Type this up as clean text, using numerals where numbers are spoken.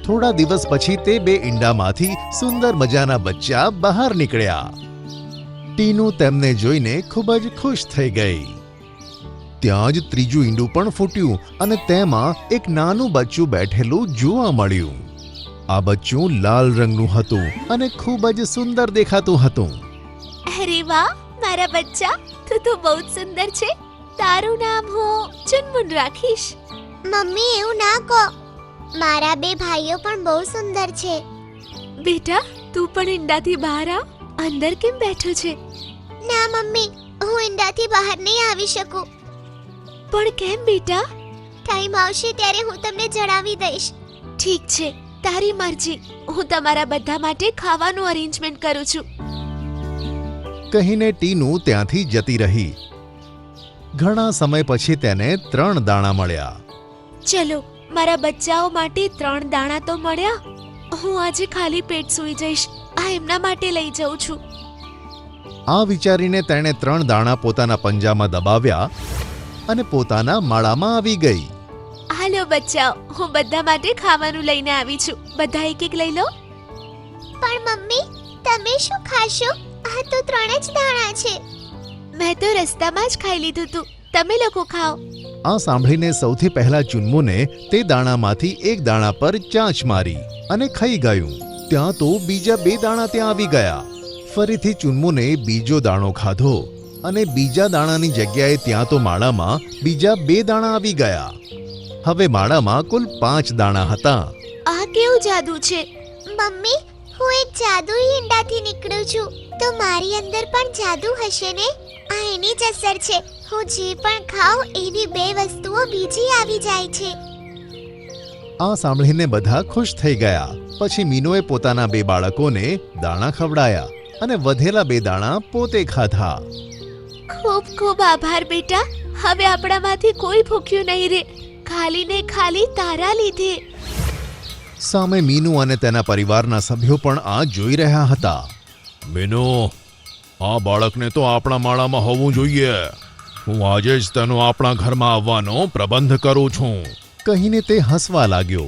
થોડા દિવસ પછી તે બે ઈંડામાંથી સુંદર મજાના બચ્ચા બહાર નીકળ્યા. ટીનુ તેમને જોઈને ખૂબ જ ખુશ થઈ ગઈ. ત્યાં જ ત્રીજું ઈંડું પણ ફૂટ્યું અને તેમાં એક નાનું બચ્ચું બેઠેલું જોવા મળ્યું. આ બચ્ચું લાલ રંગનું હતું અને ખૂબ જ સુંદર દેખાતું હતું. અરે વાહ મારા બચ્ચા, તું તો બહુ જ સુંદર છે. તારું નામ હું ચુનમુન રાખીશ. મમ્મી એવું ના કહો, મારા બે ભાઈઓ પણ બહુ સુંદર છે. બેટા તું પણ ઈંડાથી બહાર આવ. અંદર કેમ બેઠો છે? ના મમ્મી, હું ઈંડાથી બહાર નહીં આવી શકું. પણ કેમ બેટા? ટાઈમ આવશે ત્યારે હું તમને જણાવી દઈશ. ઠીક છે, તારી મરજી. હું તમારા બધા માટે ખાવાનું અરેન્જમેન્ટ કરું છું. કહીને ટીનુ ત્યાંથી જતી રહી. ઘણા સમય પછી તેને 3 દાણા મળ્યા. ચલો, મારા બચ્ચાઓ માટે 3 દાણા તો મળ્યા. હું આજે ખાલી પેટ સૂઈ જઈશ. આ એમના માટે લઈ જાઉં છું. આ વિચારીને તેણે 3 દાણા પોતાના પંજામાં દબાવ્યા અને પોતાના માળામાં આવી ગઈ. હાલો બચ્ચાઓ, હું બધા માટે ખાવાનું લઈને આવી છું. બધા એક એક લઈ લો. પણ મમ્મી, તમે શું ખાશો? આ તો 3 જ દાણા છે. મેં તો રસ્તામાં જ ખાઈ લીધું તું. તમે લોકો ખાઓ. આ સાંભળીને સૌથી પહેલા ચુનમુને તે દાણામાંથી એક દાણા પર ચાંચ મારી અને ખાઈ ગયું. ત્યાં તો બીજા 2 દાણા ત્યાં આવી ગયા. ફરીથી ચુનમુને બીજો દાણો ખાધો અને બીજા દાણાની જગ્યાએ ત્યાં તો માળામાં બીજા 2 દાણા આવી ગયા. હવે માળામાં કુલ 5 દાણા હતા. આ કેવું જાદુ છે? મમ્મી, હું એક જાદુઈ ઈંડાથી નીકળું છું, તો મારી અંદર પણ જાદુ હશે ને? આ એની જ અસર છે. હું જે પણ ખાઉં એવી 2 વસ્તુઓ બીજી આવી જાય છે. આ સાંભળીને બધા ખુશ થઈ ગયા. પછી મીનુએ પોતાના 2 બાળકોને દાણા ખવડાયા અને વધેલા 2 દાણા પોતે ખાધા. ખૂબ ખૂબ આભાર બેટા. હવે આપણામાંથી કોઈ ભૂખ્યું નહીં રહે, ખાલી ને ખાલી તારા લીધે. સામે મીનુ અને તેના પરિવારના સભ્યો પણ આ જોઈ રહ્યા હતા. મીનુ, આ બાળકને તો આપણા માળામાં હોવું જોઈએ. હું આજે જ તેનો આપણા ઘરમાં આવવાનો પ્રબંધ કરું છું. કહીને તે હસવા લાગ્યો.